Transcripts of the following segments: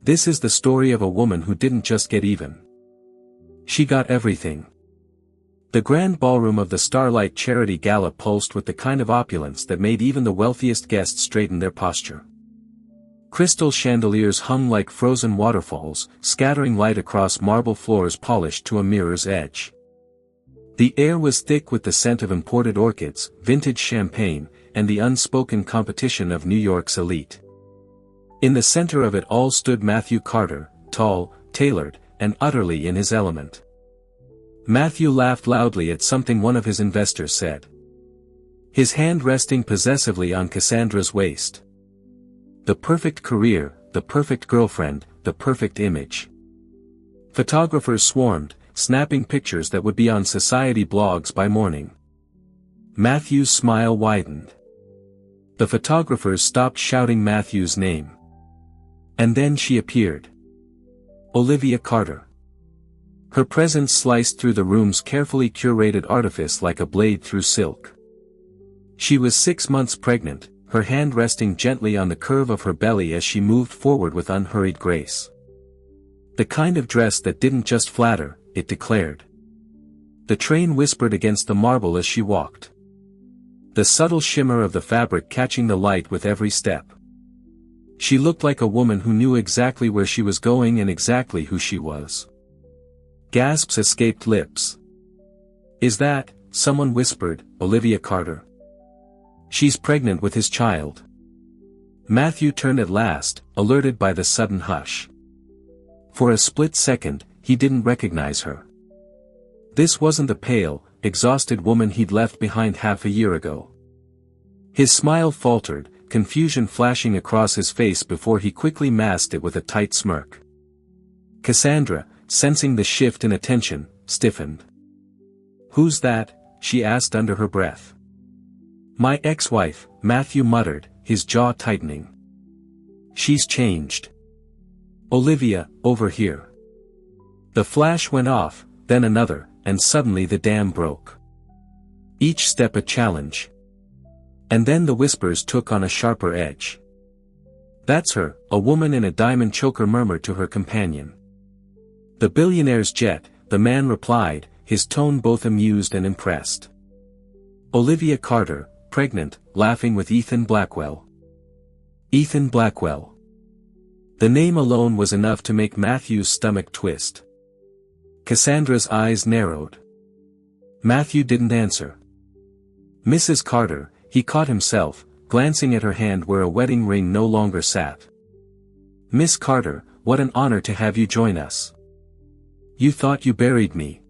This is the story of a woman who didn't just get even. She got everything. The grand ballroom of the Starlight Charity Gala pulsed with the kind of opulence that made even the wealthiest guests straighten their posture. Crystal chandeliers hung like frozen waterfalls, scattering light across marble floors polished to a mirror's edge. The air was thick with the scent of imported orchids, vintage champagne, and the unspoken competition of New York's elite. In the center of it all stood Matthew Carter, tall, tailored, and utterly in his element. Matthew laughed loudly at something one of his investors said. His hand resting possessively on Cassandra's waist. The perfect career, the perfect girlfriend, the perfect image. Photographers swarmed, snapping pictures that would be on society blogs by morning. Matthew's smile widened. The photographers stopped shouting Matthew's name. And then she appeared. Olivia Carter. Her presence sliced through the room's carefully curated artifice like a blade through silk. She was 6 months pregnant, her hand resting gently on the curve of her belly as she moved forward with unhurried grace. The kind of dress that didn't just flatter, it declared. The train whispered against the marble as she walked. The subtle shimmer of the fabric catching the light with every step. She looked like a woman who knew exactly where she was going and exactly who she was. Gasps escaped lips. "Is that," someone whispered, "Olivia Carter? She's pregnant with his child." Matthew turned at last, alerted by the sudden hush. For a split second, he didn't recognize her. This wasn't the pale, exhausted woman he'd left behind half a year ago. His smile faltered, confusion flashing across his face before he quickly masked it with a tight smirk. Cassandra, sensing the shift in attention, stiffened. "Who's that?" she asked under her breath. "My ex-wife," Matthew muttered, his jaw tightening. "She's changed. Olivia, over here." The flash went off, then another, and suddenly the dam broke. Each step a challenge. And then the whispers took on a sharper edge. "That's her," a woman in a diamond choker murmured to her companion. "The billionaire's jet," the man replied, his tone both amused and impressed. "Olivia Carter, pregnant, laughing with Ethan Blackwell." Ethan Blackwell. The name alone was enough to make Matthew's stomach twist. Cassandra's eyes narrowed. Matthew didn't answer. "Mrs. Carter," he caught himself, glancing at her hand where a wedding ring no longer sat. "Miss Carter, what an honor to have you join us. You thought you buried me.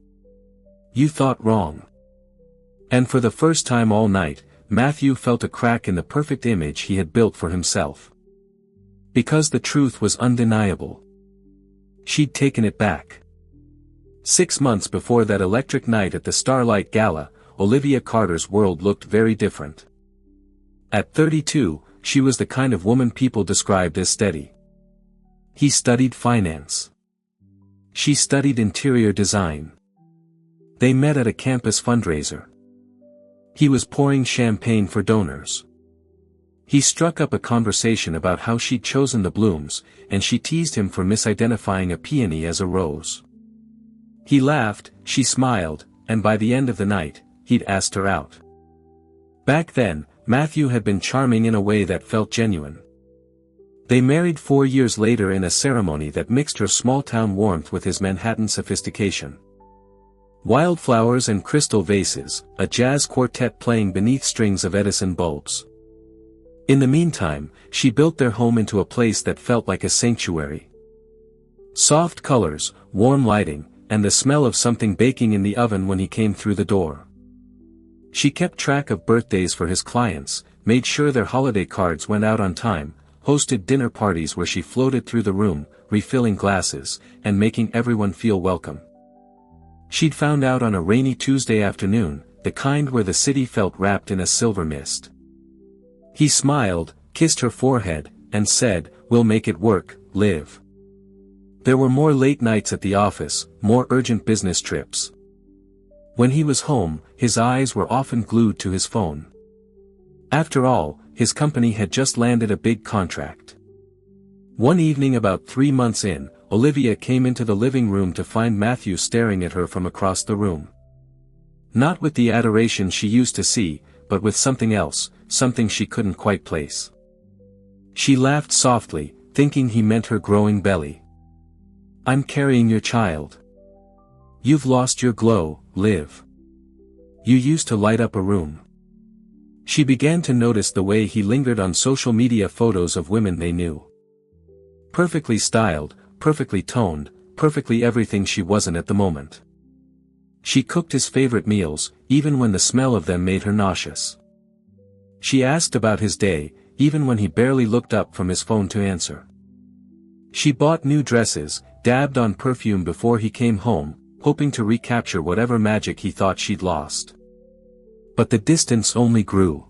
You thought wrong." And for the first time all night, Matthew felt a crack in the perfect image he had built for himself. Because the truth was undeniable. She'd taken it back. 6 months before that electric night at the Starlight Gala, Olivia Carter's world looked very different. At 32, she was the kind of woman people described as steady. He studied finance. She studied interior design. They met at a campus fundraiser. He was pouring champagne for donors. He struck up a conversation about how she'd chosen the blooms, and she teased him for misidentifying a peony as a rose. He laughed, she smiled, and by the end of the night, he'd asked her out. Back then, Matthew had been charming in a way that felt genuine. They married 4 years later in a ceremony that mixed her small-town warmth with his Manhattan sophistication. Wildflowers and crystal vases, a jazz quartet playing beneath strings of Edison bulbs. In the meantime, she built their home into a place that felt like a sanctuary. Soft colors, warm lighting, and the smell of something baking in the oven when he came through the door. She kept track of birthdays for his clients, made sure their holiday cards went out on time, hosted dinner parties where she floated through the room, refilling glasses, and making everyone feel welcome. She'd found out on a rainy Tuesday afternoon, the kind where the city felt wrapped in a silver mist. He smiled, kissed her forehead, and said, "We'll make it work, Liv." There were more late nights at the office, more urgent business trips. When he was home, his eyes were often glued to his phone. After all, his company had just landed a big contract. One evening about 3 months in, Olivia came into the living room to find Matthew staring at her from across the room. Not with the adoration she used to see, but with something else, something she couldn't quite place. She laughed softly, thinking he meant her growing belly. "I'm carrying your child. You've lost your glow, Liv. You used to light up a room." She began to notice the way he lingered on social media photos of women they knew. Perfectly styled, perfectly toned, perfectly everything she wasn't at the moment. She cooked his favorite meals, even when the smell of them made her nauseous. She asked about his day, even when he barely looked up from his phone to answer. She bought new dresses, dabbed on perfume before he came home, hoping to recapture whatever magic he thought she'd lost. But the distance only grew.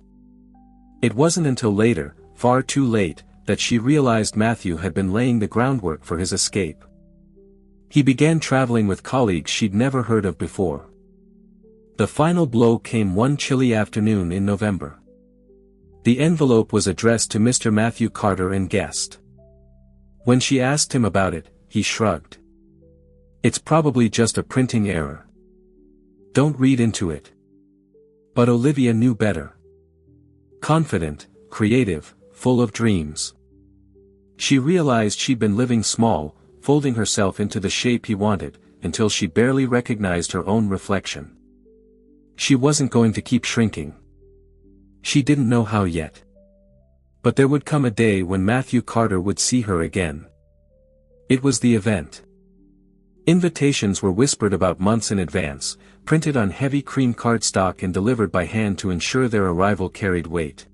It wasn't until later, far too late, that she realized Matthew had been laying the groundwork for his escape. He began traveling with colleagues she'd never heard of before. The final blow came one chilly afternoon in November. The envelope was addressed to Mr. Matthew Carter and guest. When she asked him about it, he shrugged. "It's probably just a printing error. Don't read into it." But Olivia knew better. Confident, creative, full of dreams. She realized she'd been living small, folding herself into the shape he wanted, until she barely recognized her own reflection. She wasn't going to keep shrinking. She didn't know how yet. But there would come a day when Matthew Carter would see her again. It was the event. Invitations were whispered about months in advance, printed on heavy cream cardstock and delivered by hand to ensure their arrival carried weight.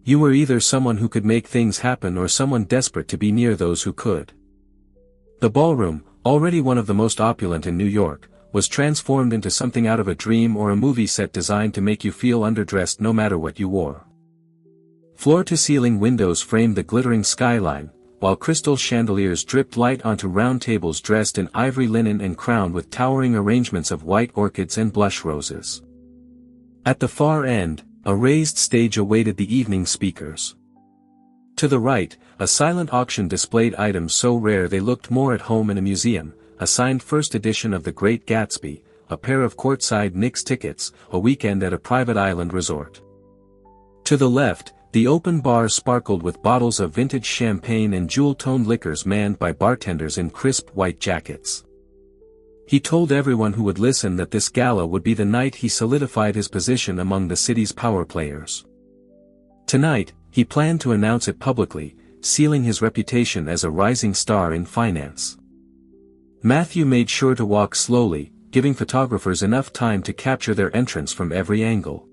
You were either someone who could make things happen or someone desperate to be near those who could. The ballroom, already one of the most opulent in New York, was transformed into something out of a dream or a movie set designed to make you feel underdressed no matter what you wore. Floor-to-ceiling windows framed the glittering skyline, while crystal chandeliers dripped light onto round tables dressed in ivory linen and crowned with towering arrangements of white orchids and blush roses. At the far end, a raised stage awaited the evening speakers. To the right, a silent auction displayed items so rare they looked more at home in a museum, a signed first edition of The Great Gatsby, a pair of courtside Knicks tickets, a weekend at a private island resort. To the left, the open bar sparkled with bottles of vintage champagne and jewel-toned liquors manned by bartenders in crisp white jackets. He told everyone who would listen that this gala would be the night he solidified his position among the city's power players. Tonight, he planned to announce it publicly, sealing his reputation as a rising star in finance. Matthew made sure to walk slowly, giving photographers enough time to capture their entrance from every angle.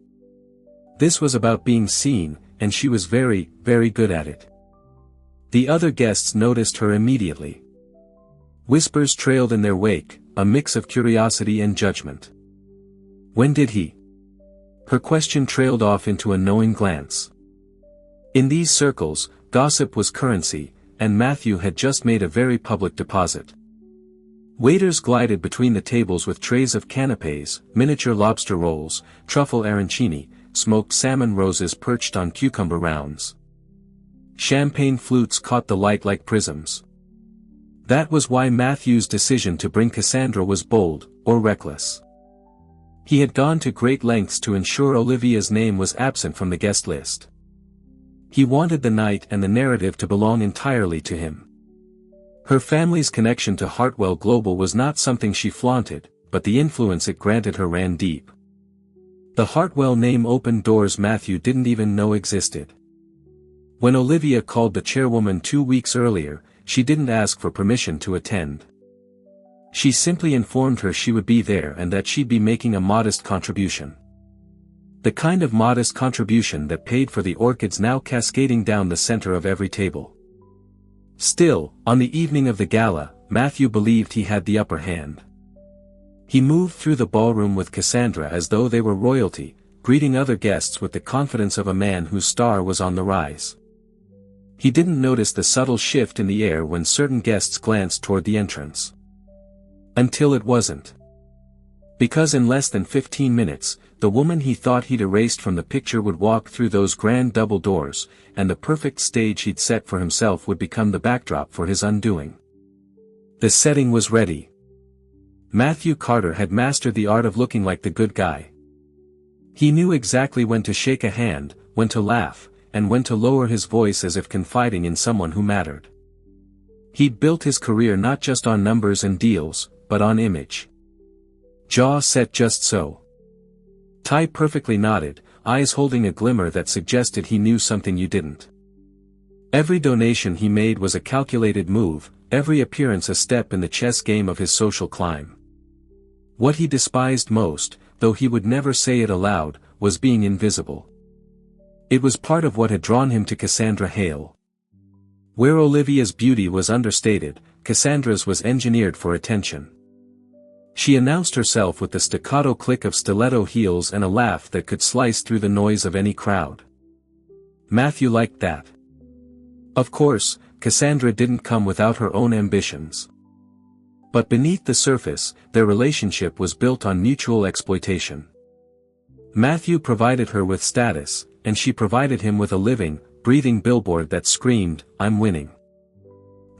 This was about being seen, and she was very, very good at it. The other guests noticed her immediately. Whispers trailed in their wake, a mix of curiosity and judgment. When did he? Her question trailed off into a knowing glance. In these circles, gossip was currency, and Matthew had just made a very public deposit. Waiters glided between the tables with trays of canapés, miniature lobster rolls, truffle arancini, smoked salmon roses perched on cucumber rounds. Champagne flutes caught the light like prisms. That was why Matthew's decision to bring Cassandra was bold, or reckless. He had gone to great lengths to ensure Olivia's name was absent from the guest list. He wanted the night and the narrative to belong entirely to him. Her family's connection to Hartwell Global was not something she flaunted, but the influence it granted her ran deep. The Hartwell name opened doors Matthew didn't even know existed. When Olivia called the chairwoman 2 weeks earlier, she didn't ask for permission to attend. She simply informed her she would be there and that she'd be making a modest contribution. The kind of modest contribution that paid for the orchids now cascading down the center of every table. Still, on the evening of the gala, Matthew believed he had the upper hand. He moved through the ballroom with Cassandra as though they were royalty, greeting other guests with the confidence of a man whose star was on the rise. He didn't notice the subtle shift in the air when certain guests glanced toward the entrance. Until it wasn't. Because in less than 15 minutes, the woman he thought he'd erased from the picture would walk through those grand double doors, and the perfect stage he'd set for himself would become the backdrop for his undoing. The setting was ready. Matthew Carter had mastered the art of looking like the good guy. He knew exactly when to shake a hand, when to laugh, and when to lower his voice as if confiding in someone who mattered. He'd built his career not just on numbers and deals, but on image. Jaw set just so. Tie perfectly knotted, eyes holding a glimmer that suggested he knew something you didn't. Every donation he made was a calculated move, every appearance a step in the chess game of his social climb. What he despised most, though he would never say it aloud, was being invisible. It was part of what had drawn him to Cassandra Hale. Where Olivia's beauty was understated, Cassandra's was engineered for attention. She announced herself with the staccato click of stiletto heels and a laugh that could slice through the noise of any crowd. Matthew liked that. Of course, Cassandra didn't come without her own ambitions. But beneath the surface, their relationship was built on mutual exploitation. Matthew provided her with status, and she provided him with a living, breathing billboard that screamed, "I'm winning."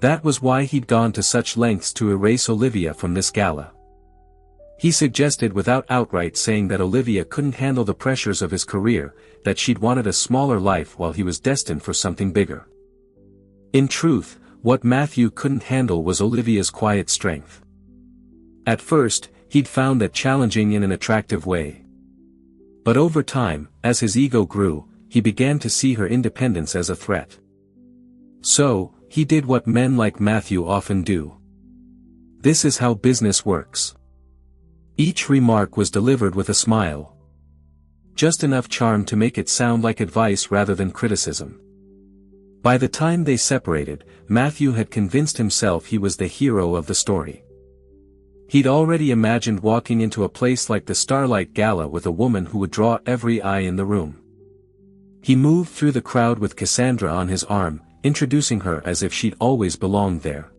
That was why he'd gone to such lengths to erase Olivia from this gala. He suggested without outright saying that Olivia couldn't handle the pressures of his career, that she'd wanted a smaller life while he was destined for something bigger. In truth, what Matthew couldn't handle was Olivia's quiet strength. At first, he'd found that challenging in an attractive way. But over time, as his ego grew, he began to see her independence as a threat. So, he did what men like Matthew often do. This is how business works. Each remark was delivered with a smile. Just enough charm to make it sound like advice rather than criticism. By the time they separated, Matthew had convinced himself he was the hero of the story. He'd already imagined walking into a place like the Starlight Gala with a woman who would draw every eye in the room. He moved through the crowd with Cassandra on his arm, introducing her as if she'd always belonged there.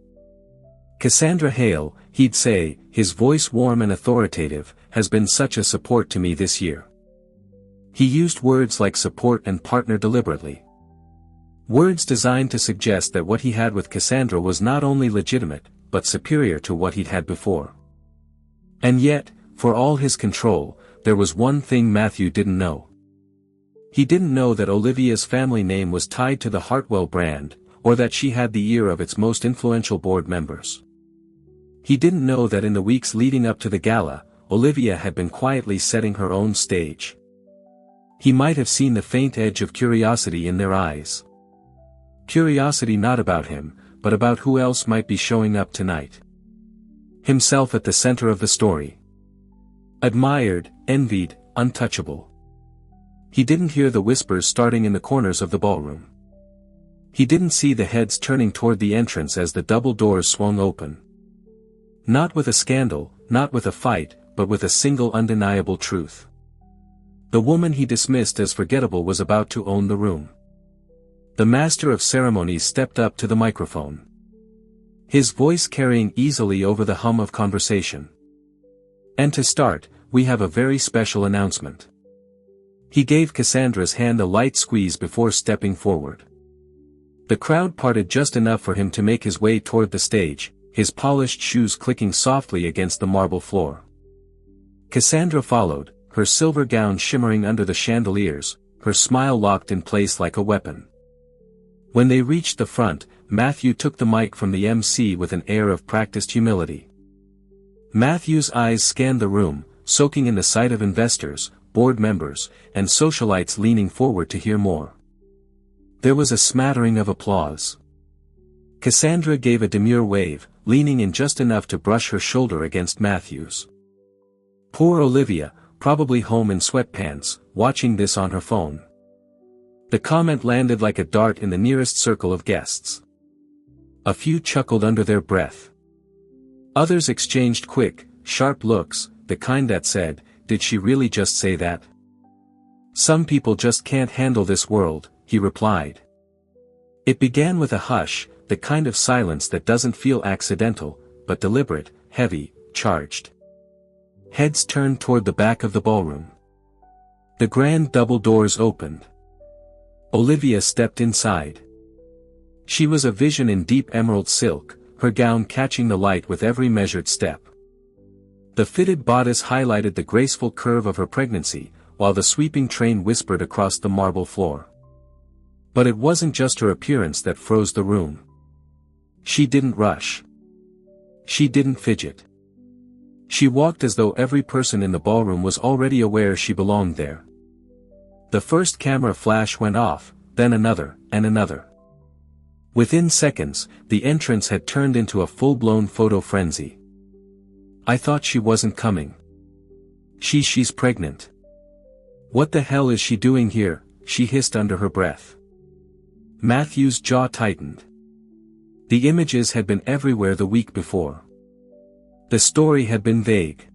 "Cassandra Hale," he'd say, his voice warm and authoritative, "has been such a support to me this year." He used words like support and partner deliberately. Words designed to suggest that what he had with Cassandra was not only legitimate, but superior to what he'd had before. And yet, for all his control, there was one thing Matthew didn't know. He didn't know that Olivia's family name was tied to the Hartwell brand, or that she had the ear of its most influential board members. He didn't know that in the weeks leading up to the gala, Olivia had been quietly setting her own stage. He might have seen the faint edge of curiosity in their eyes. Curiosity not about him, but about who else might be showing up tonight. Himself at the center of the story. Admired, envied, untouchable. He didn't hear the whispers starting in the corners of the ballroom. He didn't see the heads turning toward the entrance as the double doors swung open. Not with a scandal, not with a fight, but with a single undeniable truth. The woman he dismissed as forgettable was about to own the room. The master of ceremonies stepped up to the microphone. His voice carrying easily over the hum of conversation. "And to start, we have a very special announcement." He gave Cassandra's hand a light squeeze before stepping forward. The crowd parted just enough for him to make his way toward the stage, his polished shoes clicking softly against the marble floor. Cassandra followed, her silver gown shimmering under the chandeliers, her smile locked in place like a weapon. When they reached the front, Matthew took the mic from the MC with an air of practiced humility. Matthew's eyes scanned the room, soaking in the sight of investors, board members, and socialites leaning forward to hear more. There was a smattering of applause. Cassandra gave a demure wave, leaning in just enough to brush her shoulder against Matthew's. Poor Olivia, probably home in sweatpants, watching this on her phone. The comment landed like a dart in the nearest circle of guests. A few chuckled under their breath. Others exchanged quick, sharp looks, the kind that said, "Did she really just say that?" "Some people just can't handle this world," he replied. It began with a hush, the kind of silence that doesn't feel accidental, but deliberate, heavy, charged. Heads turned toward the back of the ballroom. The grand double doors opened. Olivia stepped inside. She was a vision in deep emerald silk, her gown catching the light with every measured step. The fitted bodice highlighted the graceful curve of her pregnancy, while the sweeping train whispered across the marble floor. But it wasn't just her appearance that froze the room. She didn't rush. She didn't fidget. She walked as though every person in the ballroom was already aware she belonged there. The first camera flash went off, then another, and another. Within seconds, the entrance had turned into a full-blown photo frenzy. I thought she wasn't coming. She's pregnant. What the hell is she doing here? She hissed under her breath. Matthew's jaw tightened. The images had been everywhere the week before. The story had been vague.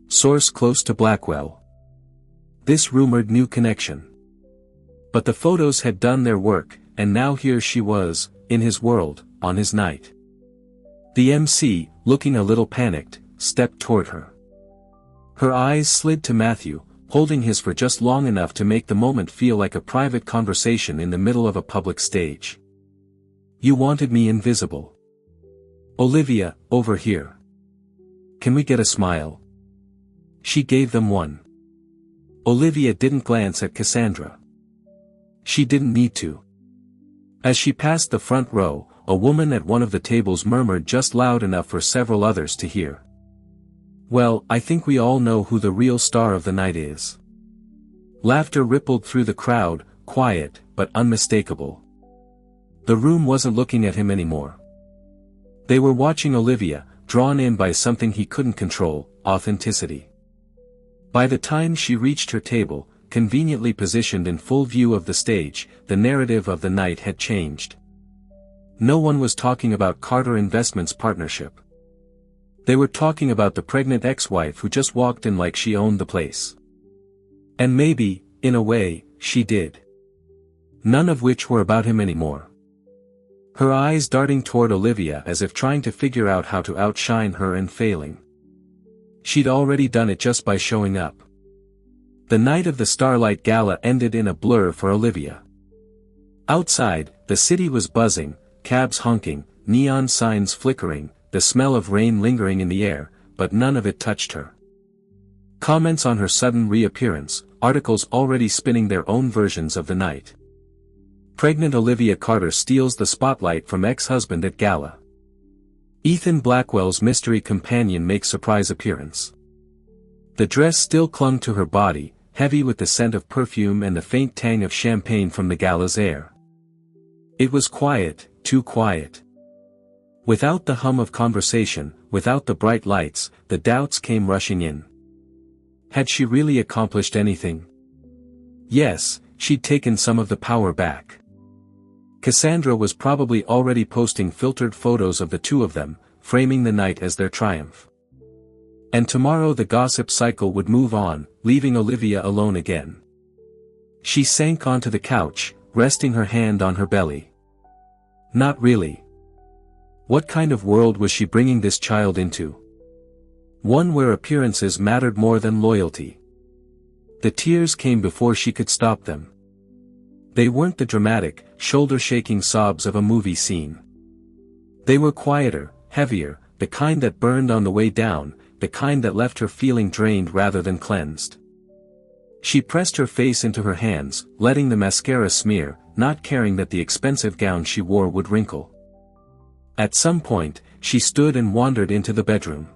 Source close to Blackwell. This rumored new connection. But the photos had done their work, and now here she was, in his world, on his night. The MC, looking a little panicked, stepped toward her. Her eyes slid to Matthew, holding his for just long enough to make the moment feel like a private conversation in the middle of a public stage. You wanted me invisible. Olivia, over here. Can we get a smile? She gave them one. Olivia didn't glance at Cassandra. She didn't need to. As she passed the front row, a woman at one of the tables murmured just loud enough for several others to hear. Well, I think we all know who the real star of the night is. Laughter rippled through the crowd, quiet, but unmistakable. The room wasn't looking at him anymore. They were watching Olivia, drawn in by something he couldn't control, authenticity. By the time she reached her table, conveniently positioned in full view of the stage, the narrative of the night had changed. No one was talking about Carter Investments' partnership. They were talking about the pregnant ex-wife who just walked in like she owned the place. And maybe, in a way, she did. None of which were about him anymore. Her eyes darting toward Olivia as if trying to figure out how to outshine her and failing. She'd already done it just by showing up. The night of the Starlight Gala ended in a blur for Olivia. Outside, the city was buzzing, cabs honking, neon signs flickering, the smell of rain lingering in the air, but none of it touched her. Comments on her sudden reappearance, articles already spinning their own versions of the night. Pregnant Olivia Carter steals the spotlight from ex-husband at gala. Ethan Blackwell's mystery companion makes surprise appearance. The dress still clung to her body, heavy with the scent of perfume and the faint tang of champagne from the gala's air. It was quiet, too quiet. Without the hum of conversation, without the bright lights, the doubts came rushing in. Had she really accomplished anything? Yes, she'd taken some of the power back. Cassandra was probably already posting filtered photos of the two of them, framing the night as their triumph. And tomorrow the gossip cycle would move on, leaving Olivia alone again. She sank onto the couch, resting her hand on her belly. Not really. What kind of world was she bringing this child into? One where appearances mattered more than loyalty. The tears came before she could stop them. They weren't the dramatic, shoulder-shaking sobs of a movie scene. They were quieter, heavier, the kind that burned on the way down, the kind that left her feeling drained rather than cleansed. She pressed her face into her hands, letting the mascara smear, not caring that the expensive gown she wore would wrinkle. At some point, she stood and wandered into the bedroom.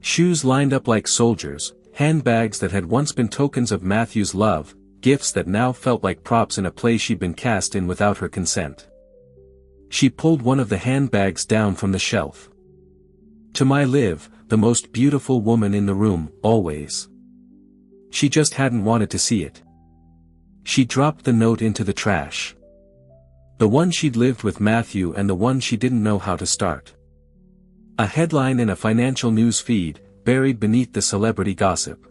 Shoes lined up like soldiers, handbags that had once been tokens of Matthew's love, gifts that now felt like props in a play she'd been cast in without her consent. She pulled one of the handbags down from the shelf. To my Liv, the most beautiful woman in the room, always. She just hadn't wanted to see it. She dropped the note into the trash. The one she'd lived with Matthew and the one she didn't know how to start. A headline in a financial news feed, buried beneath the celebrity gossip.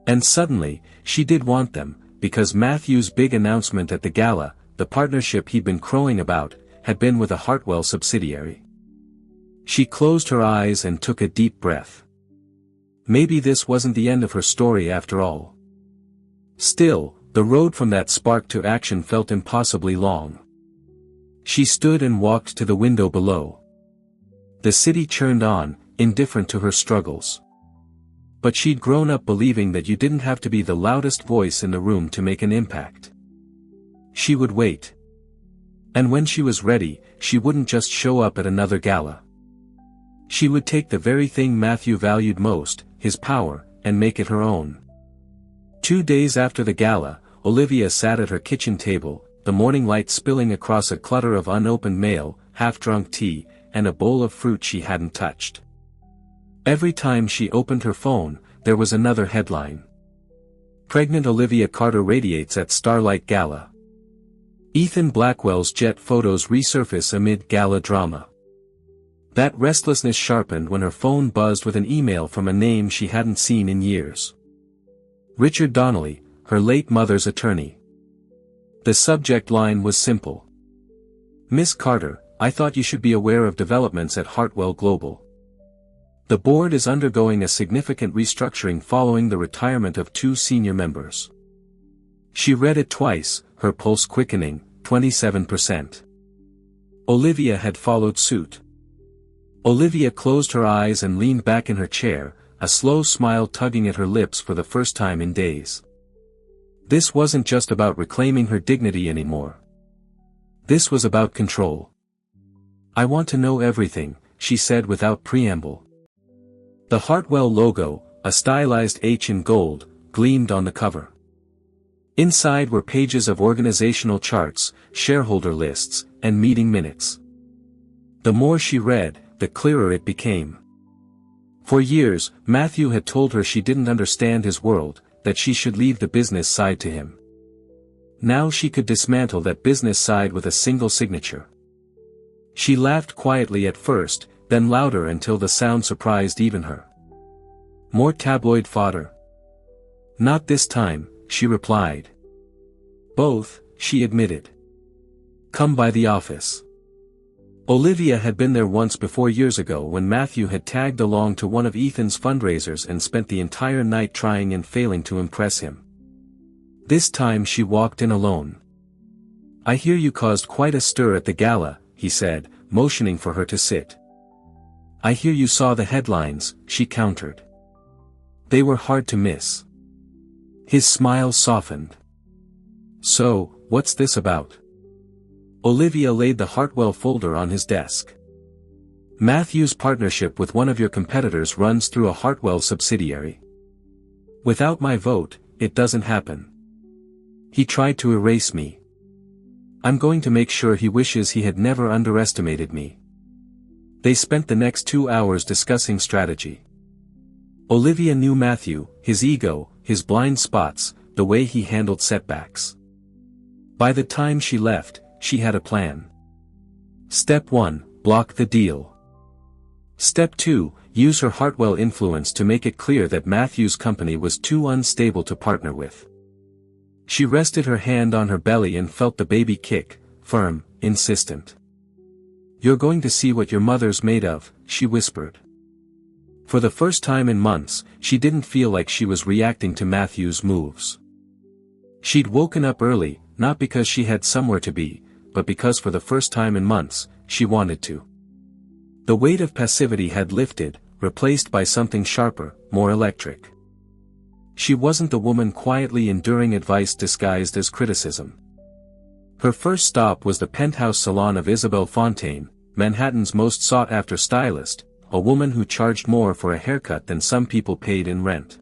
And suddenly, she did want them, because Matthew's big announcement at the gala, the partnership he'd been crowing about, had been with a Hartwell subsidiary. She closed her eyes and took a deep breath. Maybe this wasn't the end of her story after all. Still, the road from that spark to action felt impossibly long. She stood and walked to the window below. The city churned on, indifferent to her struggles. But she'd grown up believing that you didn't have to be the loudest voice in the room to make an impact. She would wait. And when she was ready, she wouldn't just show up at another gala. She would take the very thing Matthew valued most, his power, and make it her own. 2 days after the gala, Olivia sat at her kitchen table, the morning light spilling across a clutter of unopened mail, half-drunk tea, and a bowl of fruit she hadn't touched. Every time she opened her phone, there was another headline. Pregnant Olivia Carter radiates at Starlight Gala. Ethan Blackwell's jet photos resurface amid gala drama. That restlessness sharpened when her phone buzzed with an email from a name she hadn't seen in years. Richard Donnelly, her late mother's attorney. The subject line was simple. Miss Carter, I thought you should be aware of developments at Hartwell Global. The board is undergoing a significant restructuring following the retirement of 2 senior members. She read it twice, her pulse quickening, 27%. Olivia had followed suit. Olivia closed her eyes and leaned back in her chair, a slow smile tugging at her lips for the first time in days. This wasn't just about reclaiming her dignity anymore. This was about control. I want to know everything, she said without preamble. The Hartwell logo, a stylized H in gold, gleamed on the cover. Inside were pages of organizational charts, shareholder lists, and meeting minutes. The more she read, the clearer it became. For years, Matthew had told her she didn't understand his world, that she should leave the business side to him. Now she could dismantle that business side with a single signature. She laughed quietly at first, then louder until the sound surprised even her. More tabloid fodder? Not this time, she replied. Both, she admitted. Come by the office. Olivia had been there once before years ago when Matthew had tagged along to one of Ethan's fundraisers and spent the entire night trying and failing to impress him. This time she walked in alone. I hear you caused quite a stir at the gala, he said, motioning for her to sit. I hear you saw the headlines, she countered. They were hard to miss. His smile softened. So, what's this about? Olivia laid the Hartwell folder on his desk. Matthew's partnership with one of your competitors runs through a Hartwell subsidiary. Without my vote, it doesn't happen. He tried to erase me. I'm going to make sure he wishes he had never underestimated me. They spent the next 2 hours discussing strategy. Olivia knew Matthew, his ego, his blind spots, the way he handled setbacks. By the time she left, she had a plan. Step 1, block the deal. Step 2, use her Hartwell influence to make it clear that Matthew's company was too unstable to partner with. She rested her hand on her belly and felt the baby kick, firm, insistent. You're going to see what your mother's made of, she whispered. For the first time in months, she didn't feel like she was reacting to Matthew's moves. She'd woken up early, not because she had somewhere to be, but because for the first time in months, she wanted to. The weight of passivity had lifted, replaced by something sharper, more electric. She wasn't the woman quietly enduring advice disguised as criticism. Her first stop was the penthouse salon of Isabel Fontaine, Manhattan's most sought-after stylist, a woman who charged more for a haircut than some people paid in rent.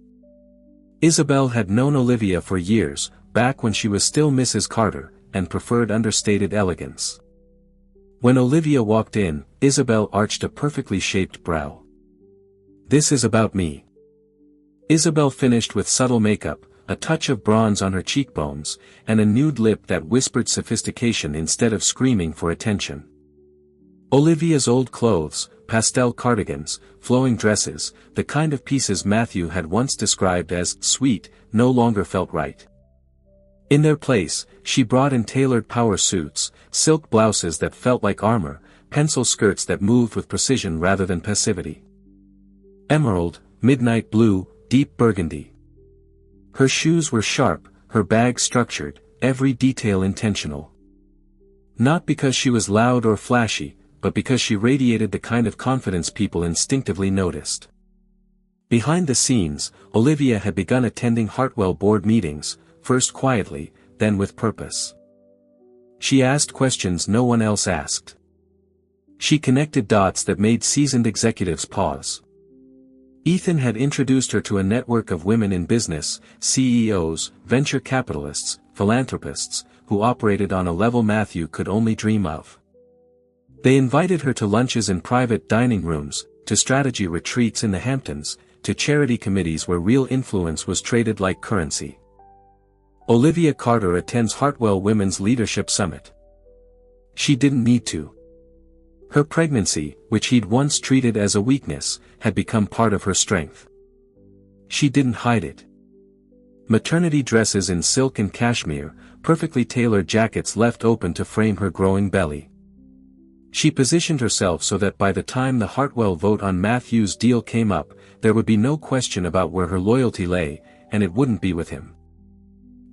Isabel had known Olivia for years, back when she was still Mrs. Carter, and preferred understated elegance. When Olivia walked in, Isabel arched a perfectly shaped brow. This is about me. Isabel finished with subtle makeup, a touch of bronze on her cheekbones, and a nude lip that whispered sophistication instead of screaming for attention. Olivia's old clothes, pastel cardigans, flowing dresses, the kind of pieces Matthew had once described as sweet, no longer felt right. In their place, she brought in tailored power suits, silk blouses that felt like armor, pencil skirts that moved with precision rather than passivity. Emerald, midnight blue, deep burgundy. Her shoes were sharp, her bag structured, every detail intentional. Not because she was loud or flashy, but because she radiated the kind of confidence people instinctively noticed. Behind the scenes, Olivia had begun attending Hartwell board meetings, first quietly, then with purpose. She asked questions no one else asked. She connected dots that made seasoned executives pause. Ethan had introduced her to a network of women in business, CEOs, venture capitalists, philanthropists, who operated on a level Matthew could only dream of. They invited her to lunches in private dining rooms, to strategy retreats in the Hamptons, to charity committees where real influence was traded like currency. Olivia Carter attends Hartwell Women's Leadership Summit. She didn't need to. Her pregnancy, which he'd once treated as a weakness, had become part of her strength. She didn't hide it. Maternity dresses in silk and cashmere, perfectly tailored jackets left open to frame her growing belly. She positioned herself so that by the time the Hartwell vote on Matthew's deal came up, there would be no question about where her loyalty lay, and it wouldn't be with him.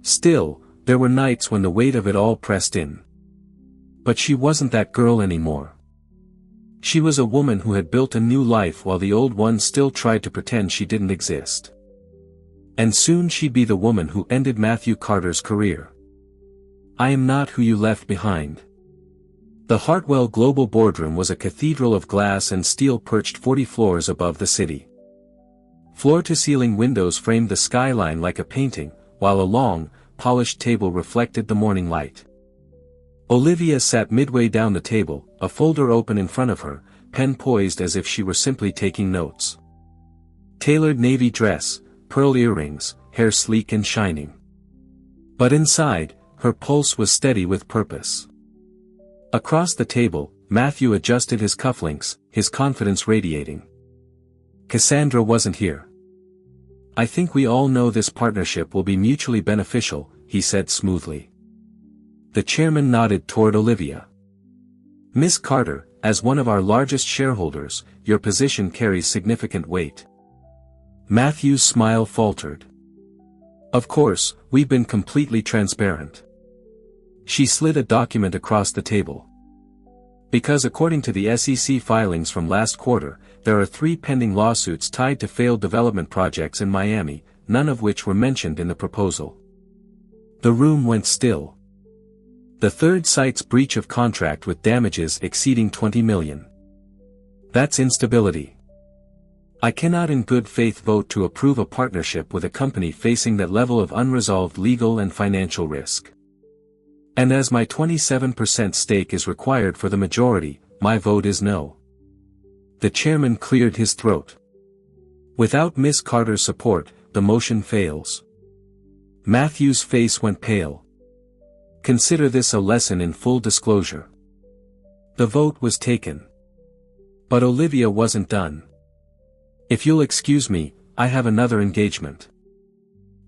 Still, there were nights when the weight of it all pressed in. But she wasn't that girl anymore. She was a woman who had built a new life while the old one still tried to pretend she didn't exist. And soon she'd be the woman who ended Matthew Carter's career. I am not who you left behind. The Hartwell Global Boardroom was a cathedral of glass and steel perched 40 floors above the city. Floor-to-ceiling windows framed the skyline like a painting, while a long, polished table reflected the morning light. Olivia sat midway down the table, a folder open in front of her, pen poised as if she were simply taking notes. Tailored navy dress, pearl earrings, hair sleek and shining. But inside, her pulse was steady with purpose. Across the table, Matthew adjusted his cufflinks, his confidence radiating. Cassandra wasn't here. I think we all know this partnership will be mutually beneficial, he said smoothly. The chairman nodded toward Olivia. Miss Carter, as one of our largest shareholders, your position carries significant weight. Matthew's smile faltered. Of course, we've been completely transparent. She slid a document across the table. Because according to the SEC filings from last quarter, there are 3 pending lawsuits tied to failed development projects in Miami, none of which were mentioned in the proposal. The room went still. The third cites breach of contract with damages exceeding $20 million. That's instability. I cannot in good faith vote to approve a partnership with a company facing that level of unresolved legal and financial risk. And as my 27% stake is required for the majority, my vote is no. The chairman cleared his throat. Without Miss Carter's support, the motion fails. Matthew's face went pale. Consider this a lesson in full disclosure. The vote was taken. But Olivia wasn't done. If you'll excuse me, I have another engagement.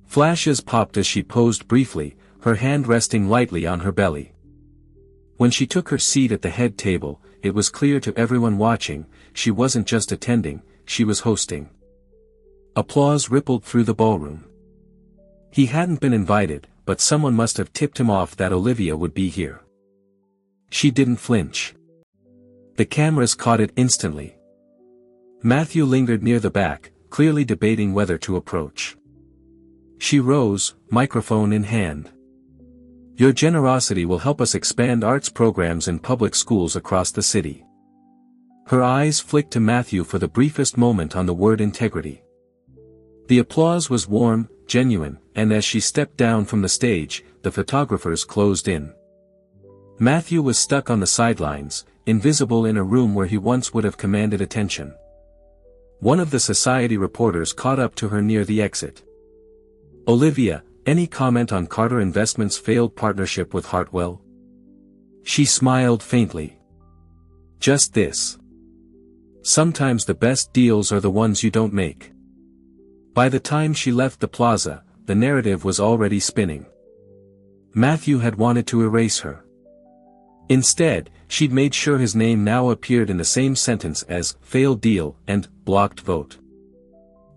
Flashes popped as she posed briefly, her hand resting lightly on her belly. When she took her seat at the head table, it was clear to everyone watching, she wasn't just attending, she was hosting. Applause rippled through the ballroom. He hadn't been invited, but someone must have tipped him off that Olivia would be here. She didn't flinch. The cameras caught it instantly. Matthew lingered near the back, clearly debating whether to approach. She rose, microphone in hand. Your generosity will help us expand arts programs in public schools across the city. Her eyes flicked to Matthew for the briefest moment on the word integrity. The applause was warm, genuine, and as she stepped down from the stage, the photographers closed in. Matthew was stuck on the sidelines, invisible in a room where he once would have commanded attention. One of the society reporters caught up to her near the exit. Olivia, any comment on Carter Investments' failed partnership with Hartwell? She smiled faintly. Just this. Sometimes the best deals are the ones you don't make. By the time she left the plaza, the narrative was already spinning. Matthew had wanted to erase her. Instead, she'd made sure his name now appeared in the same sentence as failed deal and blocked vote.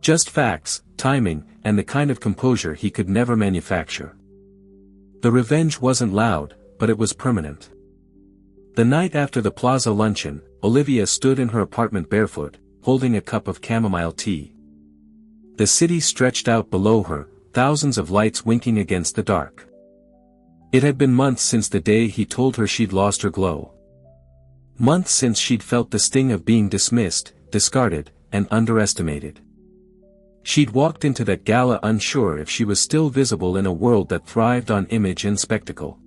Just facts, timing, and the kind of composure he could never manufacture. The revenge wasn't loud, but it was permanent. The night after the plaza luncheon, Olivia stood in her apartment barefoot, holding a cup of chamomile tea. The city stretched out below her, thousands of lights winking against the dark. It had been months since the day he told her she'd lost her glow. Months since she'd felt the sting of being dismissed, discarded, and underestimated. She'd walked into that gala unsure if she was still visible in a world that thrived on image and spectacle.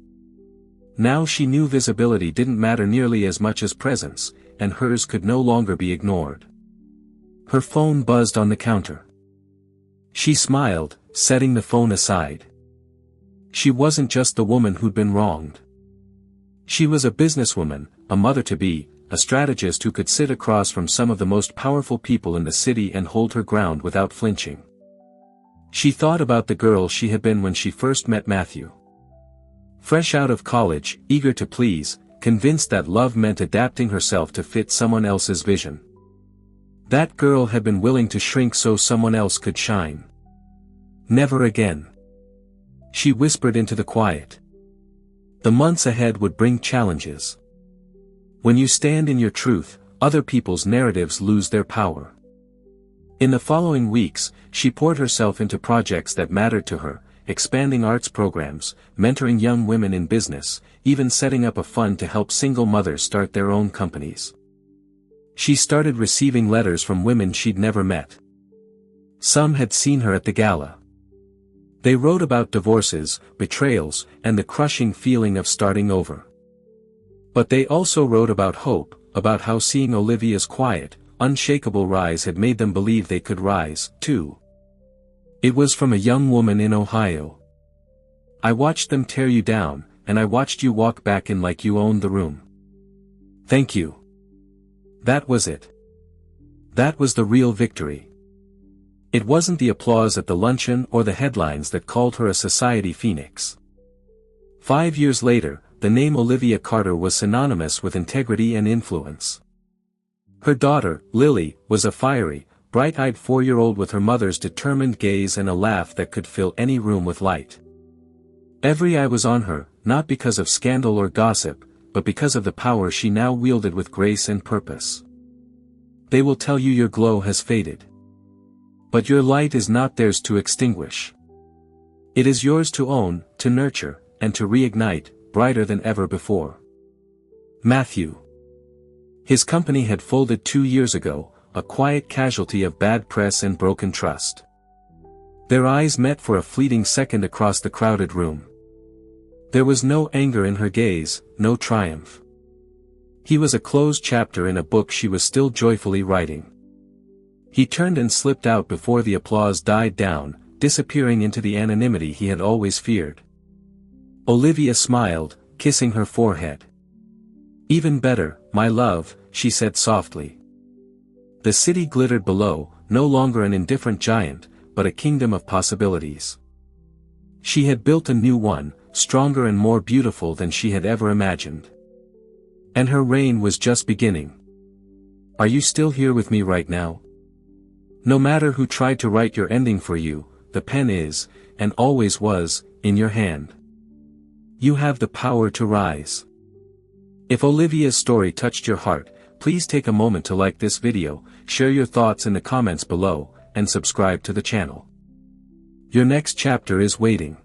Now she knew visibility didn't matter nearly as much as presence, and hers could no longer be ignored. Her phone buzzed on the counter. She smiled, setting the phone aside. She wasn't just the woman who'd been wronged. She was a businesswoman, a mother-to-be, a strategist who could sit across from some of the most powerful people in the city and hold her ground without flinching. She thought about the girl she had been when she first met Matthew. Fresh out of college, eager to please, convinced that love meant adapting herself to fit someone else's vision. That girl had been willing to shrink so someone else could shine. Never again. She whispered into the quiet. The months ahead would bring challenges. When you stand in your truth, other people's narratives lose their power. In the following weeks, she poured herself into projects that mattered to her, expanding arts programs, mentoring young women in business, even setting up a fund to help single mothers start their own companies. She started receiving letters from women she'd never met. Some had seen her at the gala. They wrote about divorces, betrayals, and the crushing feeling of starting over. But they also wrote about hope, about how seeing Olivia's quiet, unshakable rise had made them believe they could rise, too. It was from a young woman in Ohio. I watched them tear you down, and I watched you walk back in like you owned the room. Thank you. That was it. That was the real victory. It wasn't the applause at the luncheon or the headlines that called her a society phoenix. 5 years later, the name Olivia Carter was synonymous with integrity and influence. Her daughter, Lily, was a fiery, bright-eyed 4-year-old with her mother's determined gaze and a laugh that could fill any room with light. Every eye was on her, not because of scandal or gossip, but because of the power she now wielded with grace and purpose. They will tell you your glow has faded. But your light is not theirs to extinguish. It is yours to own, to nurture, and to reignite, brighter than ever before. Matthew. His company had folded 2 years ago, a quiet casualty of bad press and broken trust. Their eyes met for a fleeting second across the crowded room. There was no anger in her gaze, no triumph. He was a closed chapter in a book she was still joyfully writing. He turned and slipped out before the applause died down, disappearing into the anonymity he had always feared. Olivia smiled, kissing her forehead. Even better, my love, she said softly. The city glittered below, no longer an indifferent giant, but a kingdom of possibilities. She had built a new one, stronger and more beautiful than she had ever imagined. And her reign was just beginning. Are you still here with me right now? No matter who tried to write your ending for you, the pen is, and always was, in your hand. You have the power to rise. If Olivia's story touched your heart, please take a moment to like this video, share your thoughts in the comments below, and subscribe to the channel. Your next chapter is waiting.